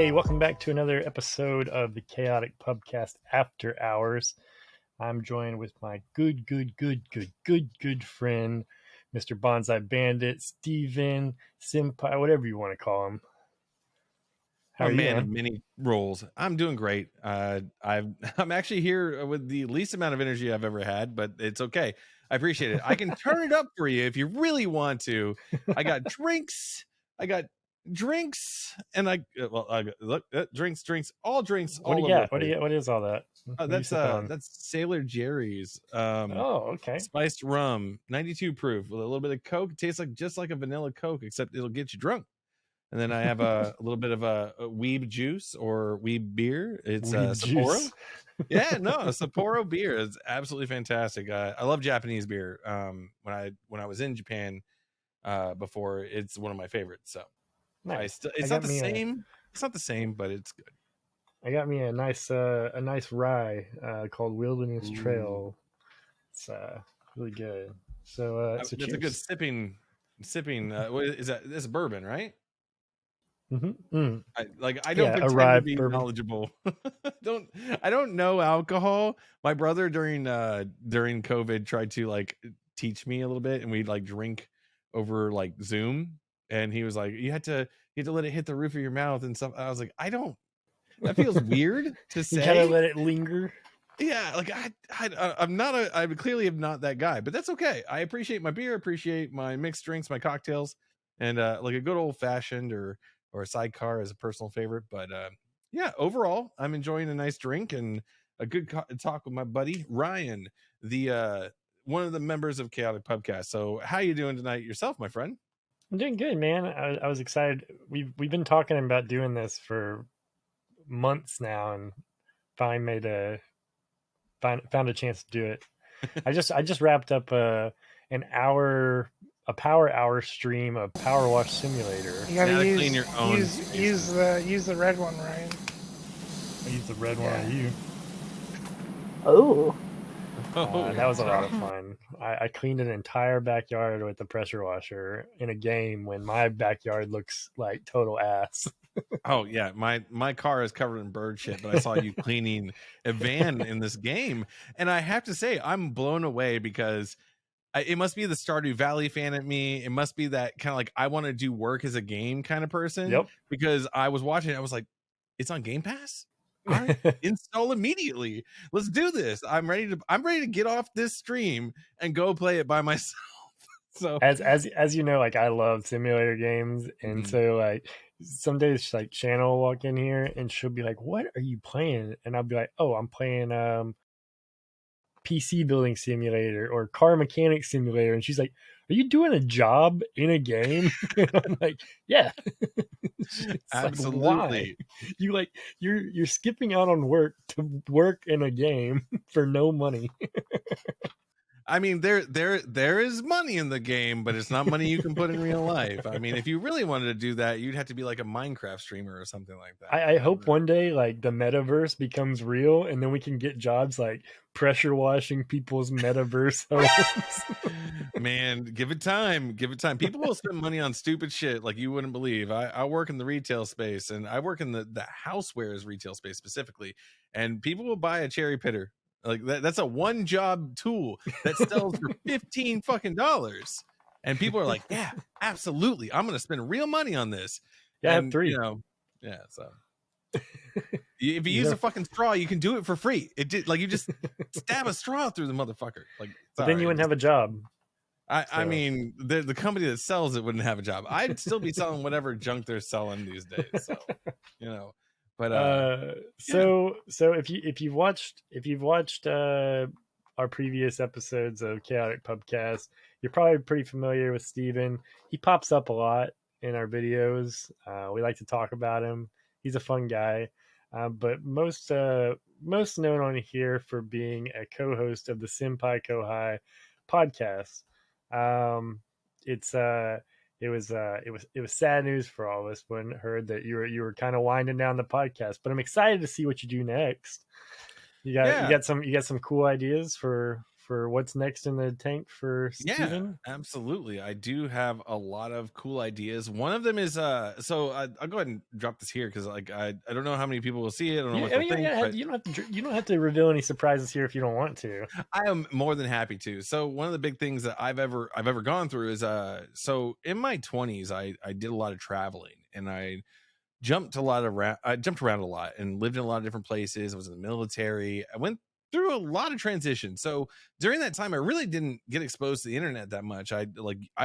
Hey, welcome back to another episode of the Chaotic Pubcast After Hours. I'm joined with my good friend, Mr. Bonsai Bandit, Steven, Senpai, whatever you want to call him. How I'm are a you, man man? of many roles. I'm doing great. I'm actually here with the least amount of energy I've ever had, but it's okay. I appreciate it. I can turn it up for you if you really want to. I got drinks. And look, drinks, all drinks, What do all you over the got? place. What is all that? What are you sipping on? That's Sailor Jerry's. Oh, okay. Spiced rum, 92 proof, with a little bit of Coke. It tastes like just like a vanilla Coke, except it'll get you drunk. And then I have a little bit of a weeb juice or weeb beer. It's Sapporo. Juice. Yeah, no, Sapporo beer is absolutely fantastic. I love Japanese beer. When I was in Japan before, it's one of my favorites. So Nice. it's not the same. It's not the same, but it's good. I got me a nice rye called Wilderness Trail. It's really good. So That's cheers. a good sipping. What is that? This is bourbon, right? Mm-hmm. I don't pretend to be bourbon. knowledgeable. I don't know alcohol. My brother during COVID tried to like teach me a little bit, and we'd like drink over like Zoom, and he was like, you had to let it hit the roof of your mouth and stuff. I was like, I don't. That feels weird to say. You kind of let it linger. Yeah, like I clearly am not that guy, but that's okay. I appreciate my beer, appreciate my mixed drinks, my cocktails, and like a good old fashioned or a sidecar is a personal favorite. But yeah, overall, I'm enjoying a nice drink and a good talk with my buddy Ryan, the one of the members of Chaotic Pubcast. So, how you doing tonight yourself, my friend? I'm doing good, man. I was excited. We've been talking about doing this for months now, and finally found a chance to do it. I just wrapped up a power hour stream of Power Wash Simulator. You gotta clean your own. Use the red one, Ryan. I used the red one on you. Oh. That was a lot of fun. I cleaned an entire backyard with the pressure washer in a game when my backyard looks like total ass. Oh yeah, my car is covered in bird shit, but I saw you cleaning a van in this game, and I have to say I'm blown away because it must be the Stardew Valley fan at me. It must be that kind of like I want to do work as a game kind of person. Yep. Because I was watching it, I was like, it's on Game Pass. All right, install immediately. Let's do this. I'm ready to get off this stream and go play it by myself. So as you know, like I love simulator games, and so like some days like Shannon will walk in here and she'll be like, "What are you playing?" And I'll be like, "Oh, I'm playing PC building simulator or car mechanic simulator." And she's like, "Are you doing a job in a game?" And I'm like, "Yeah." absolutely. Like, why? You're skipping out on work to work in a game for no money. I mean, there is money in the game, but it's not money you can put in real life. I mean, if you really wanted to do that, you'd have to be like a Minecraft streamer or something like that. I hope one day like the metaverse becomes real, and then we can get jobs like pressure washing people's metaverse homes. Man, give it time. People will spend money on stupid shit like you wouldn't believe. I work in the retail space, and I work in the housewares retail space specifically, and people will buy a cherry pitter. Like that's a one job tool that sells for $15 fucking. And people are like, yeah, absolutely. I'm going to spend real money on this. Yeah, and, I have 3. Yeah. So if you use a fucking straw, you can do it for free. It did like you just stab a straw through the motherfucker. Like, but then you wouldn't have a job. I mean, the company that sells it wouldn't have a job. I'd still be selling whatever junk they're selling these days. So, But so if you've watched our previous episodes of Chaotic Pubcast, you're probably pretty familiar with Steven. He pops up a lot in our videos. We like to talk about him. He's a fun guy, but most known on here for being a co-host of the Senpai Kohai podcast. It was sad news for all of us when heard that you were kind of winding down the podcast, but I'm excited to see what you do next. You got some cool ideas for for what's next in the tank for Yeah, Steven? absolutely. I do have a lot of cool ideas. One of them is so I'll go ahead and drop this here because like I don't know how many people will see it. I don't know what I they'll mean, think, but you don't have to reveal any surprises here if you don't want to. I am more than happy to. So one of the big things that I've ever gone through is so in my 20s I did a lot of traveling, and I jumped around a lot and lived in a lot of different places. I was in the military. I went through a lot of transition. So during that time, I really didn't get exposed to the internet that much. I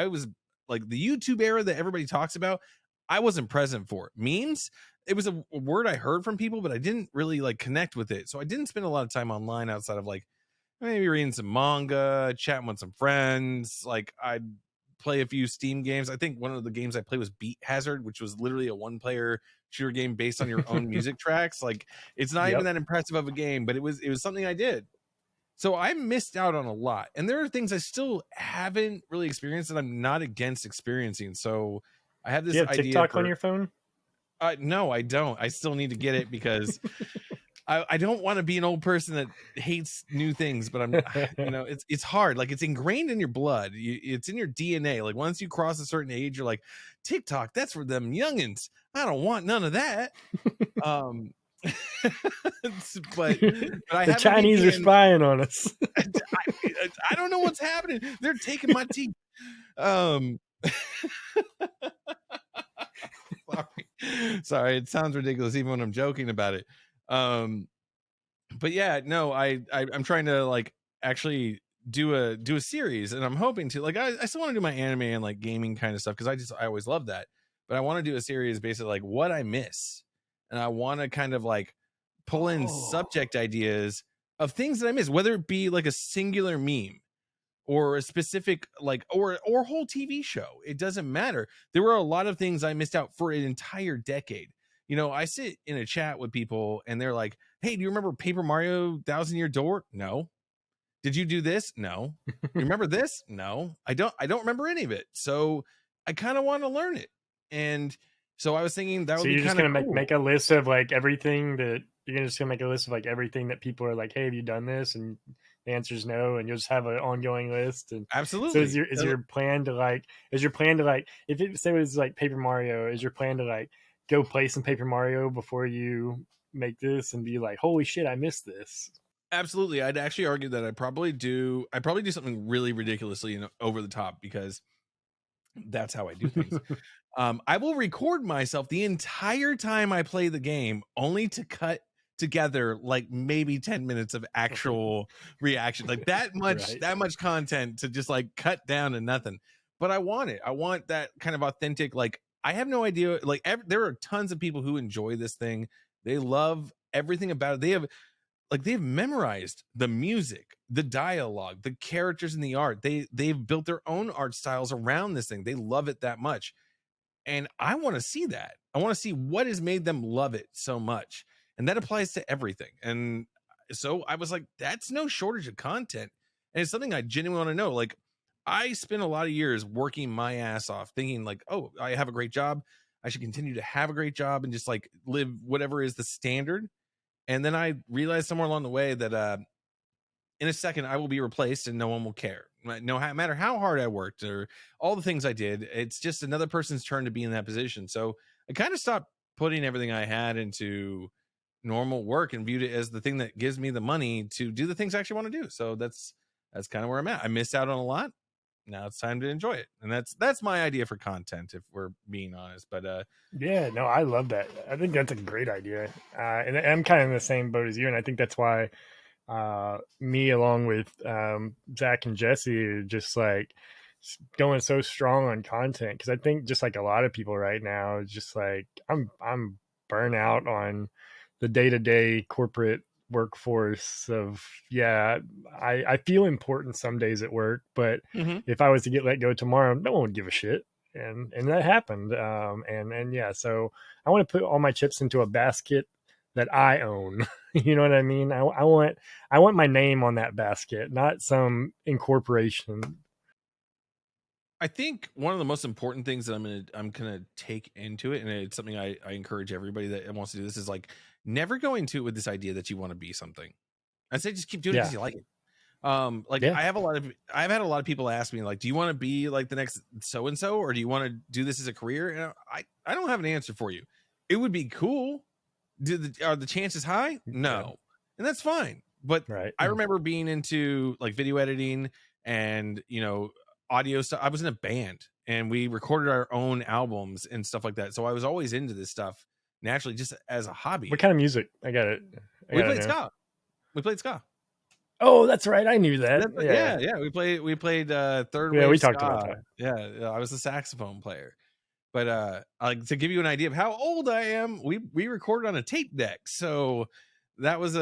was like the YouTube era that everybody talks about. I wasn't present for it. Memes. It was a word I heard from people, but I didn't really like connect with it. So I didn't spend a lot of time online outside of like maybe reading some manga, chatting with some friends. Like I'd play a few Steam games. I think one of the games I played was Beat Hazard, which was literally a one-player shooter game based on your own music tracks. Like it's not even that impressive of a game, but it was something I did. So I missed out on a lot. And there are things I still haven't really experienced that I'm not against experiencing. So I have this Do you have idea TikTok for, on your phone? no, I don't. I still need to get it because I don't want to be an old person that hates new things, but I'm, it's hard. Like it's ingrained in your blood. It's in your DNA. Like once you cross a certain age, you're like, TikTok, that's for them youngins. I don't want none of that. But I The Chinese are spying on us. I don't know what's happening. They're taking my teeth. Sorry, it sounds ridiculous even when I'm joking about it. But yeah, no, I'm trying to like actually do a series, and I'm hoping to like I still want to do my anime and like gaming kind of stuff because I always love that, but I want to do a series basically like what I miss, and I want to kind of like pull in subject ideas of things that I miss, whether it be like a singular meme or a specific like or whole TV show. It doesn't matter. There were a lot of things I missed out for an entire decade. I sit in a chat with people and they're like, hey, do you remember Paper Mario 1000-Year Door? No. Did you do this? No. You remember this? No. I don't remember any of it. So I kind of want to learn it. And so I was thinking that would be kind of cool. Make a list of like everything that you're just gonna make a list of like everything that people are like, hey, have you done this? And the answer is no, and you'll just have an ongoing list. And absolutely. So is your plan to like if it say it was like Paper Mario, is your plan to like go play some Paper Mario before you make this and be like, holy shit, I missed this? Absolutely. I'd actually argue that I'd probably do something really ridiculously over the top because that's how I do things. I will record myself the entire time I play the game only to cut together like maybe 10 minutes of actual reaction, like that much content to just like cut down to nothing. But I want it. I want that kind of authentic, like I have no idea, like there are tons of people who enjoy this thing. They love everything about it. They've memorized the music, the dialogue, the characters, and the art. They've built their own art styles around this thing. They love it that much. And I want to see that. I want to see what has made them love it so much. And that applies to everything. And so I was like, that's no shortage of content. And it's something I genuinely want to know. Like, I spent a lot of years working my ass off thinking like, oh, I have a great job. I should continue to have a great job and just like live whatever is the standard. And then I realized somewhere along the way that in a second I will be replaced and no one will care. No matter how hard I worked or all the things I did, it's just another person's turn to be in that position. So I kind of stopped putting everything I had into normal work and viewed it as the thing that gives me the money to do the things I actually want to do. So that's kind of where I'm at. I missed out on a lot. Now it's time to enjoy it. And that's my idea for content, if we're being honest. But yeah, no, I love that. I think that's a great idea. And I'm kind of in the same boat as you. And I think that's why me along with Zach and Jesse are just like going so strong on content, because I think just like a lot of people right now, it's just like I'm burnt out on the day-to-day corporate workforce of I feel important some days at work, but if I was to get let go tomorrow, no one would give a shit. And that happened. And yeah, so I want to put all my chips into a basket that I own. You know what I mean? I want my name on that basket, not some incorporation. I think one of the most important things that I'm gonna take into it, and it's something I encourage everybody that wants to do this, is like never go into it with this idea that you want to be something. I say just keep doing it because you like it. Like Yeah. I've had a lot of people ask me like, do you want to be like the next so and so, or do you want to do this as a career? And I don't have an answer for you. It would be cool. Are the chances high? No, and that's fine. But Right. I remember being into like video editing and audio stuff. I was in a band and we recorded our own albums and stuff like that. So I was always into this stuff naturally, just as a hobby. What kind of music? I got it. We played ska. We played ska. Oh, that's right. I knew that. Yeah. We played third wave. Yeah, we ska. talked about that. Yeah, I was a saxophone player. But like to give you an idea of how old I am, we recorded on a tape deck. So that was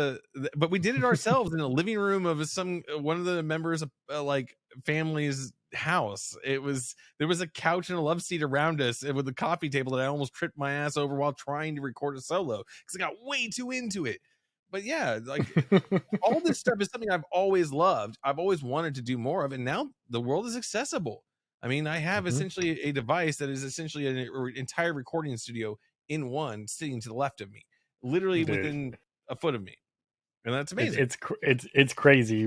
but we did it ourselves in the living room of one of the members of like family's house. There was a couch and a love seat around us with a coffee table that I almost tripped my ass over while trying to record a solo because I got way too into it. But yeah, like all this stuff is something I've always loved. I've always wanted to do more of, and now the world is accessible. I mean, I have essentially a device that is essentially an entire recording studio in one, sitting to the left of me, literally within a foot of me, and that's amazing. It's crazy.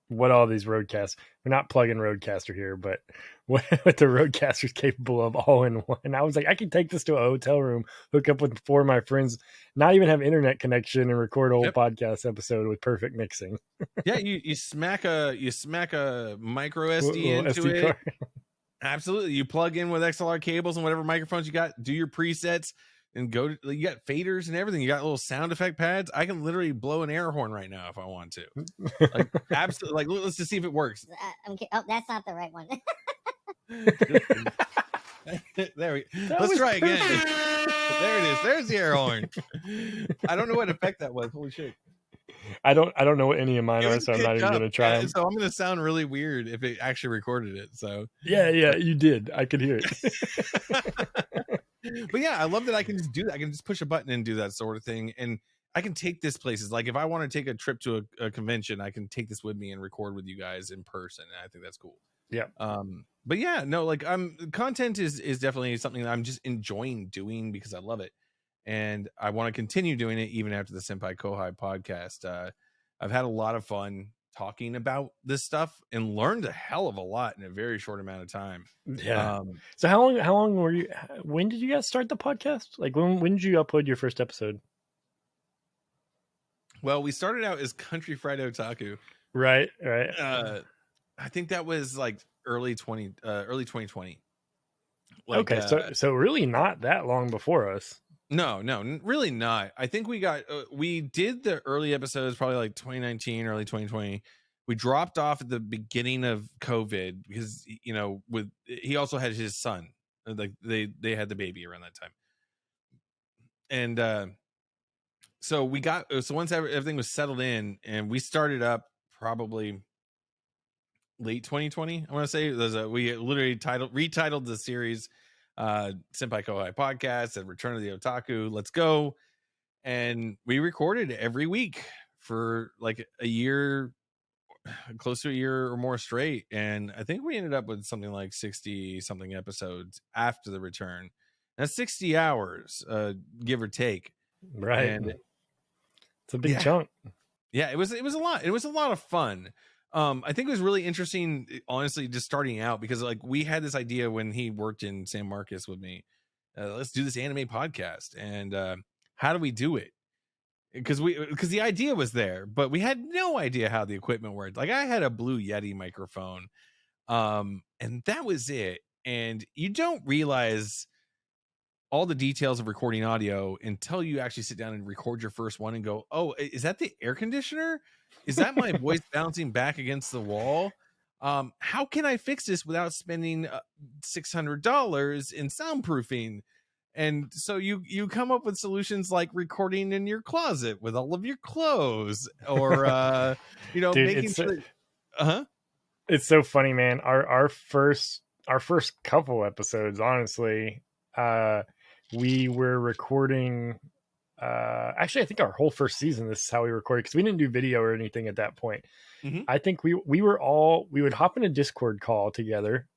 What all these Rodecasts, we're not plugging Rodecaster here, but what the Rodecaster's capable of all in one. I was like, I could take this to a hotel room, hook up with 4 of my friends, not even have internet connection, and record a whole podcast episode with perfect mixing. Yeah, you smack a micro SD into it. Card. Absolutely, you plug in with XLR cables and whatever microphones you got, do your presets, and go. You got faders and everything. You got little sound effect pads. I can literally blow an air horn right now if I want to. Like absolutely. Like let's just see if it works. Okay. Oh, that's not the right one. There we. Let's try again. There it is. There's the air horn. I don't know what effect that was. Holy shit. I don't know what any of mine are, so I'm not even gonna try them. So I'm gonna sound really weird if it actually recorded it. So yeah, you did. I could hear it. But yeah, I love that I can just do that. I can just push a button and do that sort of thing, and I can take this places. Like if I want to take a trip to a convention, I can take this with me and record with you guys in person. And I think that's cool. Yeah. But yeah, no, like content is definitely something that I'm just enjoying doing because I love it. And I want to continue doing it even after the Senpai Kohai podcast. I've had a lot of fun talking about this stuff and learned a hell of a lot in a very short amount of time. Yeah. So how long were you? When did you guys start the podcast? Like when did you upload your first episode? Well, we started out as Country Fried Otaku. Right. I think that was like early 2020. Like, okay, so really not that long before us. No, really not. I think we did the early episodes probably like 2019, early 2020. We dropped off at the beginning of COVID because he also had his son. Like they had the baby around that time. And so once everything was settled in and we started up probably late 2020, I want to say we literally retitled the series Senpai Kohai podcast and Return of the Otaku. Let's go. And we recorded every week for like a year, close to a year or more straight. And I think we ended up with something like 60 something episodes after the return. That's 60 hours, give or take. Right. And it's a big chunk. Yeah, it was a lot. It was a lot of fun. I think it was really interesting, honestly, just starting out because like we had this idea when he worked in San Marcos with me. Let's do this anime podcast, and how do we do it? Because the idea was there, but we had no idea how the equipment worked. Like I had a Blue Yeti microphone, and that was it. And you don't realize all the details of recording audio until you actually sit down and record your first one and go, oh, is that the air conditioner? Is that my voice bouncing back against the wall? How can I fix this without spending $600 in soundproofing? And so you come up with solutions like recording in your closet with all of your clothes, or Dude, making sure. It's so funny, man. Our first couple episodes, honestly, we were recording. Actually, I think our whole first season, this is how we recorded because we didn't do video or anything at that point. Mm-hmm. I think we would hop in a Discord call together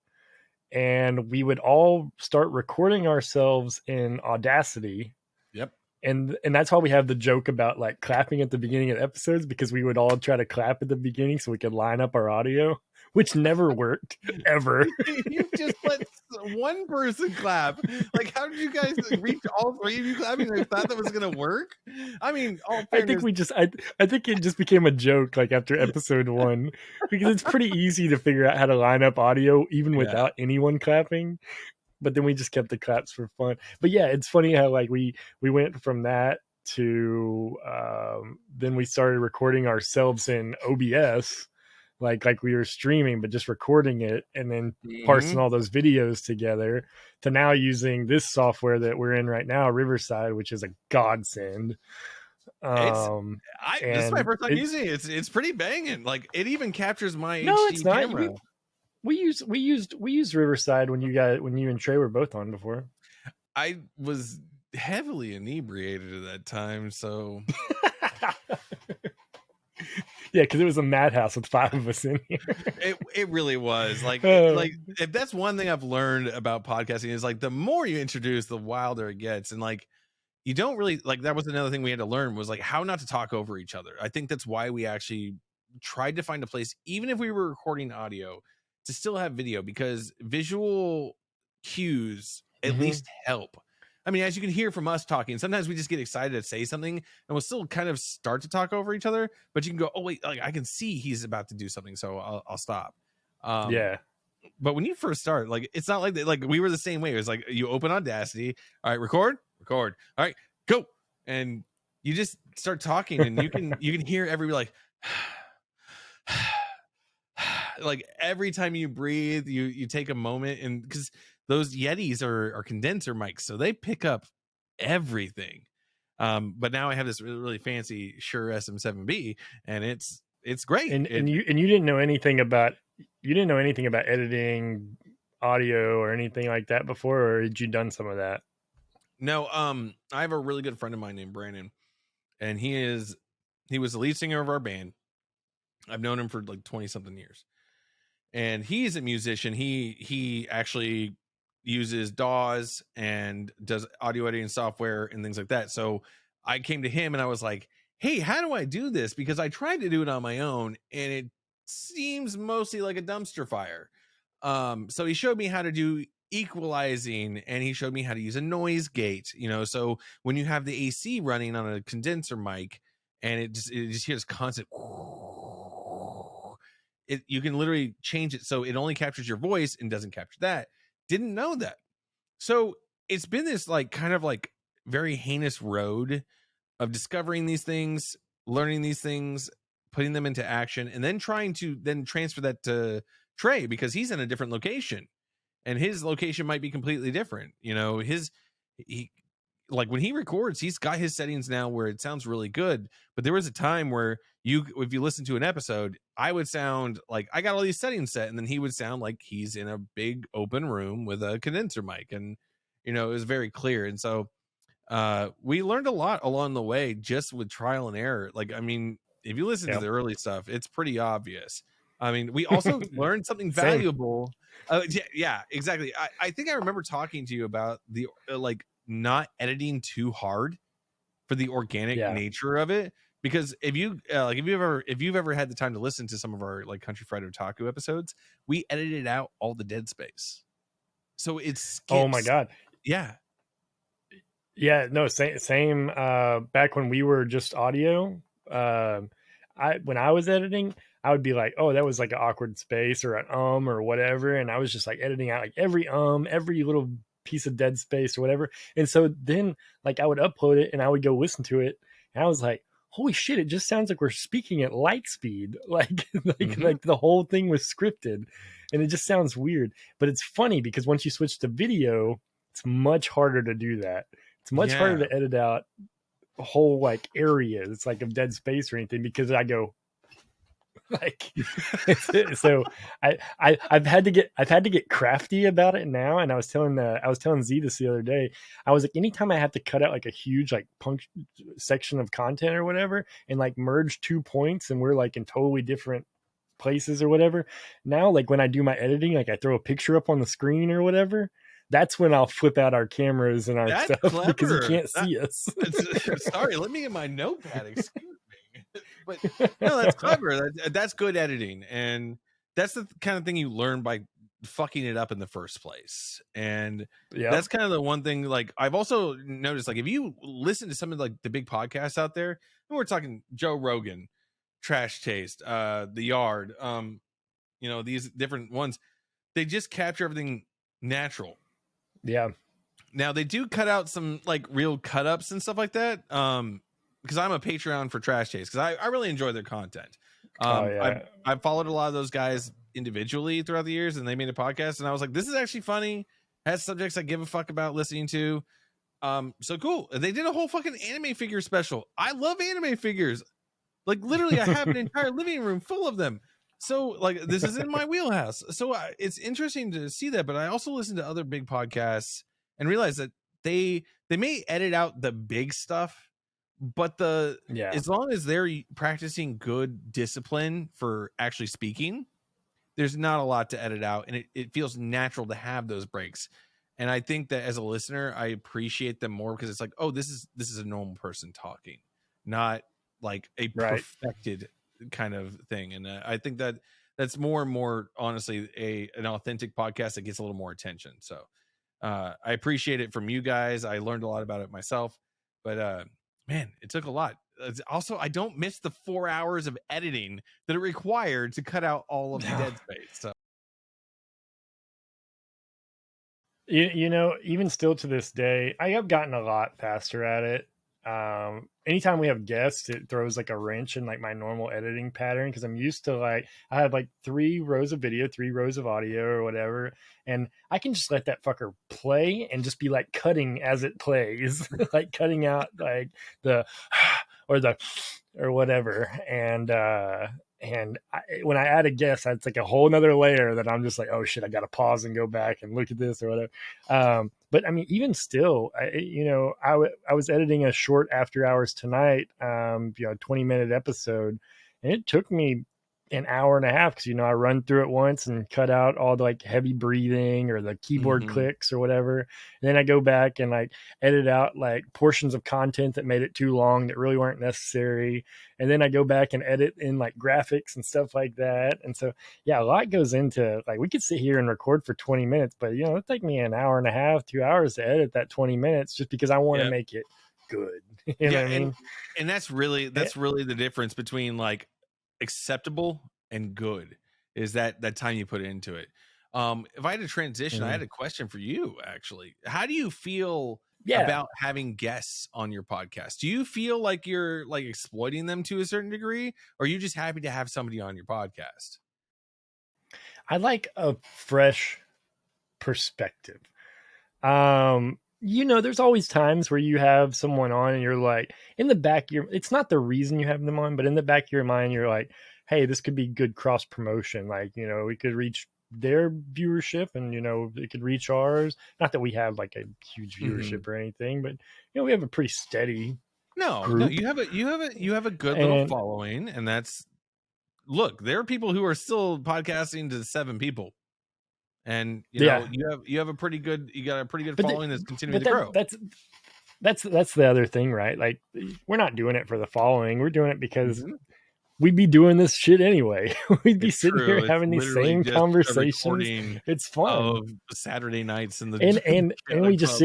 and we would all start recording ourselves in Audacity. Yep. and that's why we have the joke about like clapping at the beginning of episodes, because we would all try to clap at the beginning so we could line up our audio, which never worked ever. You just let one person clap. Like, how did you guys reach all three of you clapping? I thought that was gonna work. I mean, all I think fairness, I think it just became a joke like after episode 1, because it's pretty easy to figure out how to line up audio even Yeah. without anyone clapping. But then we just kept the claps for fun. But yeah, it's funny how like we went from that to then we started recording ourselves in OBS, like we were streaming but just recording it and then parsing all those videos together, to now using this software that we're in right now, Riverside, which is a godsend. this is my first time it- using it. It's pretty banging. Like, it even captures my No, HD it's not. camera. We used Riverside when you and Trey were both on before. I was heavily inebriated at that time, so Yeah, because it was a madhouse with 5 of us in here. it really was like Oh. if that's one thing I've learned about podcasting is like the more you introduce, the wilder it gets, and like you don't really like that was another thing we had to learn was like how not to talk over each other. I think that's why we actually tried to find a place, even if we were recording audio, to still have video, because visual cues at least help. I mean, as you can hear from us talking, sometimes we just get excited to say something and we'll still kind of start to talk over each other, but you can go, oh wait, like I can see he's about to do something, so I'll stop. Yeah. But when you first start, like it's not like that. Like we were the same way. It was like you open Audacity, all right, record, all right, go, and you just start talking, and you can hear every like like every time you breathe, you take a moment, and because those Yetis are condenser mics, so they pick up everything. But now I have this really fancy Shure SM7B, and it's great. And you didn't know anything about editing audio or anything like that before, or had you done some of that? No, I have a really good friend of mine named Brandon, and he was the lead singer of our band. I've known him for like 20 something years, and he's a musician. He actually uses DAWs and does audio editing software and things like that. So I came to him and I was like, hey, how do I do this? Because I tried to do it on my own and it seems mostly like a dumpster fire. So he showed me how to do equalizing, and he showed me how to use a noise gate, so when you have the AC running on a condenser mic and it just hears constant, you can literally change it so it only captures your voice and doesn't capture that. Didn't know that. So it's been this like kind of like very heinous road of discovering these things, learning these things, putting them into action, and then trying to then transfer that to Trey, because he's in a different location and his location might be completely different. He like when he records, he's got his settings now where it sounds really good. But there was a time where if you listen to an episode, I would sound like I got all these settings set, and then he would sound like he's in a big open room with a condenser mic, and it was very clear. And so we learned a lot along the way just with trial and error. Like, I mean, if you listen to the early stuff, it's pretty obvious. I mean, we also learned something valuable. Yeah, exactly. I think I remember talking to you about the like not editing too hard for the organic nature of it, because if you've ever had the time to listen to some of our like Country Fried Otaku episodes, we edited out all the dead space, so it's Oh my god. Yeah No, same back when we were just audio. When I was editing, I would be like, oh, that was like an awkward space or an or whatever, and I was just like editing out like every little piece of dead space or whatever. And so then like I would upload it and I would go listen to it, and I was like, holy shit, it just sounds like we're speaking at light speed. Like like the whole thing was scripted, and it just sounds weird. But it's funny because once you switch to video, it's much harder to do that. It's much harder to edit out whole like areas like of dead space or anything, because I go like so I've had to get crafty about it now. And I was telling Z this the other day. I was like, anytime I have to cut out like a huge like punk section of content or whatever and like merge 2 points and we're like in totally different places or whatever, now like when I do my editing, like I throw a picture up on the screen or whatever, that's when I'll flip out our cameras and our That's stuff because you clever. can't see us. Sorry, let me get my notepad. Excuse me. But no, that's clever. That's good editing, and that's the kind of thing you learn by fucking it up in the first place. And Yeah, that's kind of the one thing. Like I've also noticed, like if you listen to some of like the big podcasts out there, and we're talking Joe Rogan, Trash Taste, The Yard, these different ones, they just capture everything natural. yeah. Now they do cut out some like real cut ups and stuff like that. Because I'm a Patreon for Trash Taste because I really enjoy their content. I've followed a lot of those guys individually throughout the years, and they made a podcast, and I was like, this is actually funny. Has subjects I give a fuck about listening to. So cool. They did a whole fucking anime figure special. I love anime figures. Like literally, I have an entire living room full of them. So like this is in my wheelhouse. So it's interesting to see that. But I also listen to other big podcasts and realize that they may edit out the big stuff, but as long as they're practicing good discipline for actually speaking, there's not a lot to edit out, and it feels natural to have those breaks. And I think that as a listener, I appreciate them more because it's like, oh, this is a normal person talking, not like a perfected kind of thing. And I think that that's more and more honestly an authentic podcast that gets a little more attention. So I appreciate it from you guys. I learned a lot about it myself, but man, it took a lot. Also, I don't miss the 4 hours of editing that are required to cut out all of the dead space. So even still to this day, I have gotten a lot faster at it. Anytime we have guests, it throws like a wrench in like my normal editing pattern because I'm used to like I have like 3 rows of video, 3 rows of audio or whatever, and I can just let that fucker play and just be like cutting as it plays, like cutting out like the or whatever, and when I add a guest, it's like a whole nother layer that I'm just like, oh shit, I got to pause and go back and look at this or whatever. But I mean, even still, I was editing a short After Hours Tonight, 20-minute episode, and it took me an hour and a half because I run through it once and cut out all the like heavy breathing or the keyboard clicks or whatever. And then I go back and like edit out like portions of content that made it too long that really weren't necessary. And then I go back and edit in like graphics and stuff like that. And so, yeah, a lot goes into like we could sit here and record for 20 minutes, but it'll take me an hour and a half, 2 hours to edit that 20 minutes just because I want to make it good. You know what I mean? And that's really the difference between like acceptable and good is that time you put into it. If I had to transition, I had a question for you actually. How do you feel about having guests on your podcast? Do you feel like you're like exploiting them to a certain degree, or are you just happy to have somebody on your podcast? I like a fresh perspective. There's always times where you have someone on and you're like, in the back of it's not the reason you have them on, but in the back of your mind, you're like, hey, this could be good cross promotion. Like, we could reach their viewership and, it could reach ours. Not that we have like a huge viewership or anything, but, we have a pretty steady group. You have a good little following, and look, there are people who are still podcasting to 7 people. And you got a pretty good following that's continuing to grow. That's the other thing, right? Like we're not doing it for the following. We're doing it because we'd be doing this shit anyway. We'd be sitting here having these same conversations. It's fun. Of Saturday nights and we just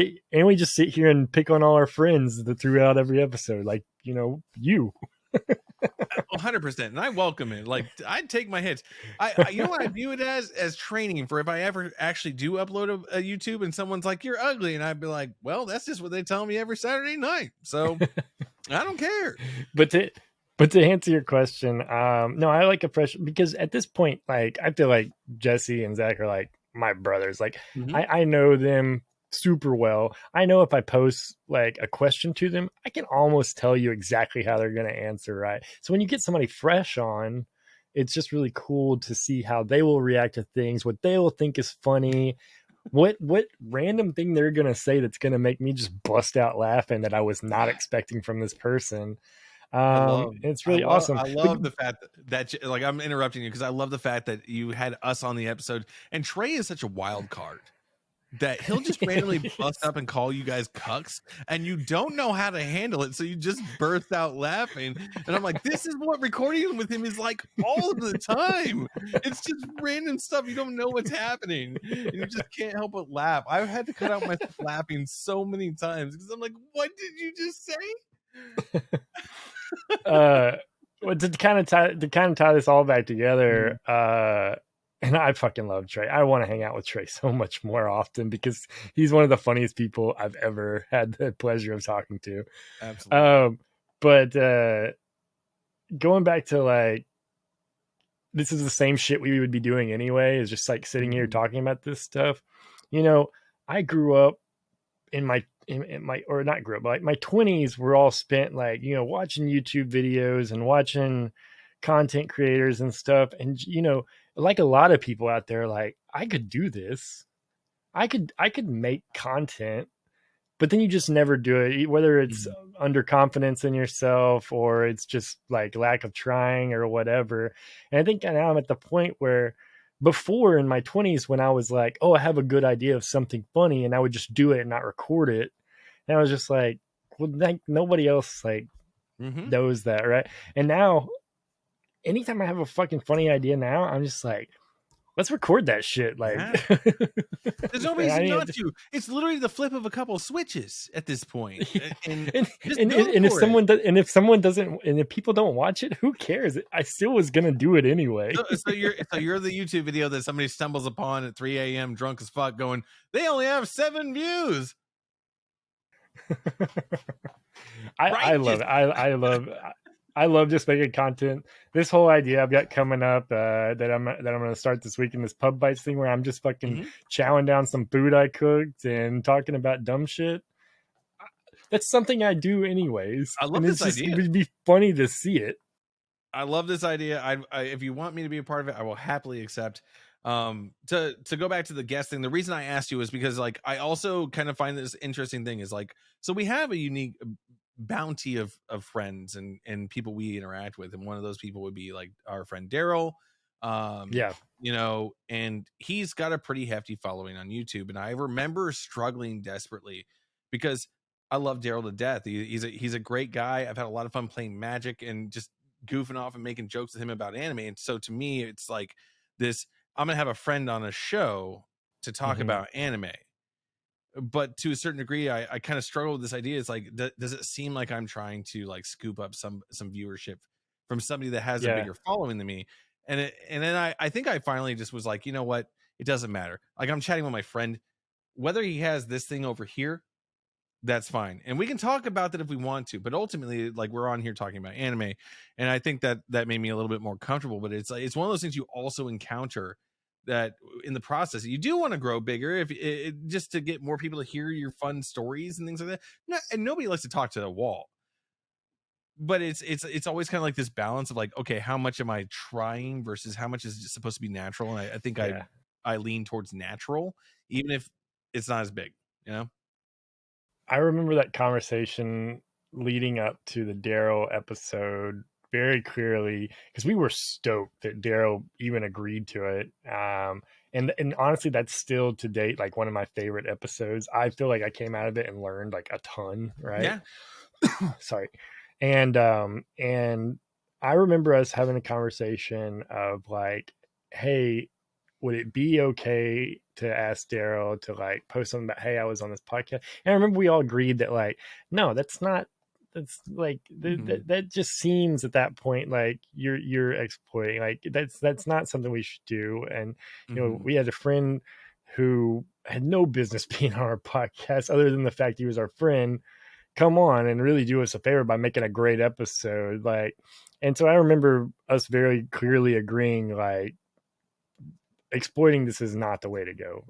sit here and pick on all our friends throughout every episode. Like, you 100%, and I welcome it. Like I'd take my hits. I what I view it as training for if I ever actually do upload a YouTube and someone's like, you're ugly, and I'd be like, well, that's just what they tell me every Saturday night, so I don't care. But to answer your question, no, I like a fresh, because at this point, like I feel like Jesse and Zach are like my brothers. Like I know them super well. I know if I post like a question to them, I can almost tell you exactly how they're going to answer, right? So when you get somebody fresh on, it's just really cool to see how they will react to things, what they will think is funny, what random thing they're going to say that's going to make me just bust out laughing that I was not expecting from this person. It's really awesome. I love the fact that like I'm interrupting you because I love the fact that you had us on the episode, and Trey is such a wild card. that he'll just randomly bust up and call you guys cucks, and you don't know how to handle it, so you just burst out laughing. And I'm like, this is what recording with him is like all of the time. It's just random stuff. You don't know what's happening, and you just can't help but laugh. I've had to cut out myself laughing so many times because I'm like, what did you just say? Well, to kind of tie this all back together, and I fucking love Trey. I want to hang out with Trey so much more often because he's one of the funniest people I've ever had the pleasure of talking to. Absolutely. But going back to like, this is the same shit we would be doing anyway, is just like sitting here talking about this stuff. You know, I grew up in my or not grew up, but like my 20s were all spent like, you know, watching YouTube videos and watching content creators and stuff. And, you know, like a lot of people out there, like, I could do this. I could make content, but then you just never do it, whether it's underconfidence in yourself or it's just like lack of trying or whatever. And I think now I'm at the point where before in my 20s, when I was like, oh, I have a good idea of something funny, and I would just do it and not record it. And I was just like, well, like nobody else like knows that, right? And now anytime I have a fucking funny idea now, I'm just like, let's record that shit. Like, there's no reason not to. It's literally the flip of a couple of switches at this point. And if someone doesn't, and if people don't watch it, who cares? I still was gonna do it anyway. So you're the YouTube video that somebody stumbles upon at 3 a.m. drunk as fuck, going, they only have 7 views. I love it. I love just making content. This whole idea I've got coming up that I'm going to start this week in this Pub Bites thing where I'm just fucking chowing down some food I cooked and talking about dumb shit. That's something I do anyways. I love this idea. It would be funny to see it. I love this idea. I if you want me to be a part of it, I will happily accept. To go back to the guest thing, the reason I asked you is because like I also kind of find this interesting thing is like, so we have a unique bounty of friends and people we interact with, and one of those people would be like our friend Daryl. You know, and he's got a pretty hefty following on YouTube, and I remember struggling desperately because I love Daryl to death. He's a great guy. I've had a lot of fun playing Magic and just goofing off and making jokes with him about anime. And so to me, it's like this, I'm gonna have a friend on a show to talk about anime. But to a certain degree, I kind of struggle with this idea. It's like, does it seem like I'm trying to like scoop up some viewership from somebody that has a bigger following than me? And then I think I finally just was like, you know what? It doesn't matter. Like, I'm chatting with my friend, whether he has this thing over here, that's fine. And we can talk about that if we want to, but ultimately, like, we're on here talking about anime. And I think that made me a little bit more comfortable, but it's like, it's one of those things you also encounter that in the process you do want to grow bigger, if just to get more people to hear your fun stories and things like that. And nobody likes to talk to a wall, but it's always kind of like this balance of like, okay, how much am I trying versus how much is just supposed to be natural? And I think I lean towards natural, even if it's not as big, you know. I remember that conversation leading up to the Daryl episode very clearly, because we were stoked that Daryl even agreed to it. And honestly, that's still to date like one of my favorite episodes. I feel like I came out of it and learned like a ton, right? Yeah. Sorry. And I remember us having a conversation of like, hey, would it be okay to ask Daryl to like post something about, hey, I was on this podcast? And I remember we all agreed that like, no, that's like that just seems at that point like you're exploiting, like that's not something we should do. And you know, we had a friend who had no business being on our podcast other than the fact he was our friend come on and really do us a favor by making a great episode. Like, and so I remember us very clearly agreeing like exploiting this is not the way to go.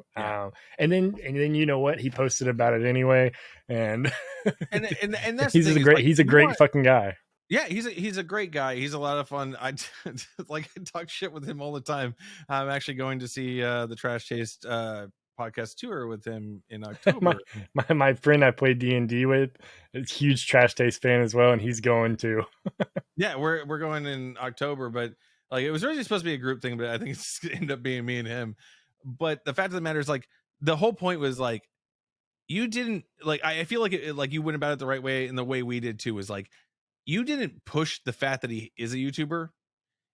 And then you know what, he posted about it anyway, and that's he's a great fucking guy. Yeah, he's a great guy. He's a lot of fun. I like talk shit with him all the time. I'm actually going to see the Trash Taste podcast tour with him in October. my friend I played D&D with is a huge Trash Taste fan as well, and he's going too. Yeah, we're going in October, but like it was originally supposed to be a group thing, but I think it's ended up being me and him. But the fact of the matter is, like, the whole point was like, you didn't like. I feel like like you went about it the right way, and the way we did too was like, you didn't push the fact that he is a YouTuber.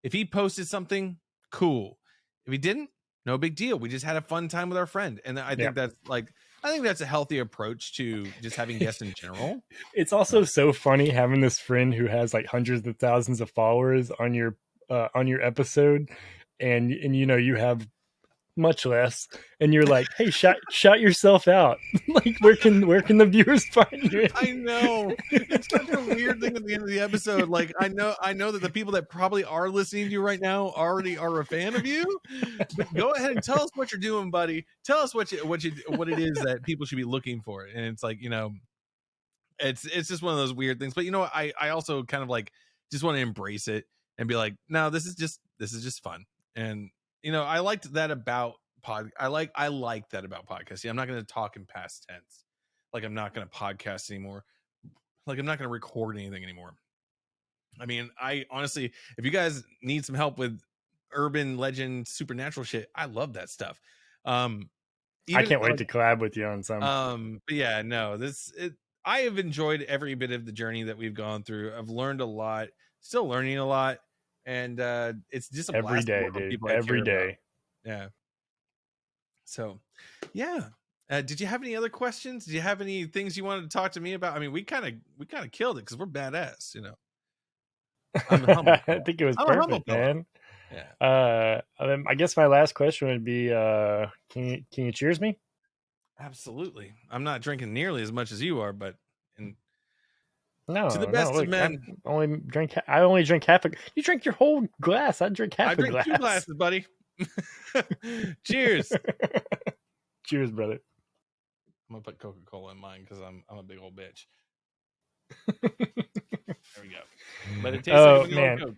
If he posted something, cool. If he didn't, no big deal. We just had a fun time with our friend, and I think that's like, I think that's a healthy approach to just having guests in general. It's also so funny having this friend who has like hundreds of thousands of followers on your episode, and you know you have much less, and you're like, hey, shout yourself out. Like, where can the viewers find you? I know, it's such a weird thing at the end of the episode. Like, I know that the people that probably are listening to you right now already are a fan of you, but go ahead and tell us what you're doing, buddy. Tell us what it is that people should be looking for. And it's like, you know, it's just one of those weird things. But you know what, I also kind of like just want to embrace it and be like, no, this is just fun. And you know, I liked that about I like that about podcasting. I'm not going to talk in past tense. Like, I'm not going to podcast anymore. Like, I'm not going to record anything anymore. I mean, I honestly, if you guys need some help with urban legend supernatural shit, I love that stuff. I can't wait to collab with you on some. But yeah, no, I have enjoyed every bit of the journey that we've gone through. I've learned a lot, still learning a lot. And it's just a every day, dude. Every day. Yeah. So, yeah. Did you have any other questions? Did you have any things you wanted to talk to me about? I mean, we kind of killed it because we're badass, you know. I think it was perfect, man. Yeah. I guess my last question would be, can you cheers me? Absolutely. I'm not drinking nearly as much as you are, but no, to the best of men. I only drink half a. You drink your whole glass. I drink half a glass. 2 glasses, buddy. Cheers. Cheers, brother. I'm gonna put Coca-Cola in mine because I'm a big old bitch. There we go. But it tastes like man. Coke.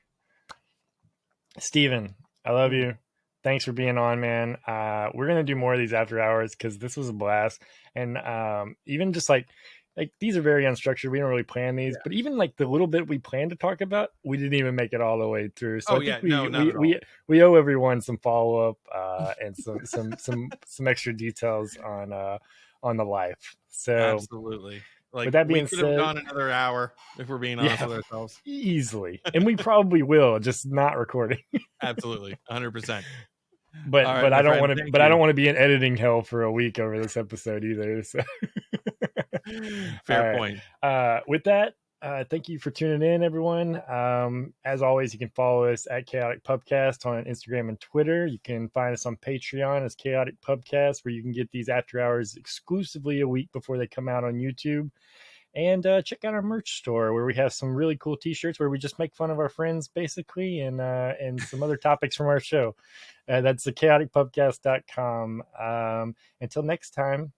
Steven, I love you. Thanks for being on, man. We're gonna do more of these after hours because this was a blast. And even just like these are very unstructured. We don't really plan these, but even like the little bit we planned to talk about, we didn't even make it all the way through. So I think we owe everyone some follow up and some extra details on the life. So absolutely. Like, with that being we could said, have gone another hour if we're being honest with ourselves. Easily, and we probably will, just not recording. Absolutely, 100%. But I don't want to. But I don't want to be in editing hell for a week over this episode either. So. Fair point. With that, thank you for tuning in, everyone. As always, you can follow us at Chaotic Pubcast on Instagram and Twitter. You can find us on Patreon as Chaotic Pubcast, where you can get these after hours exclusively a week before they come out on YouTube. And check out our merch store, where we have some really cool t-shirts where we just make fun of our friends, basically, and some other topics from our show. That's the chaoticpubcast.com. Until next time,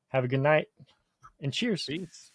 have a good night and cheers. Peace.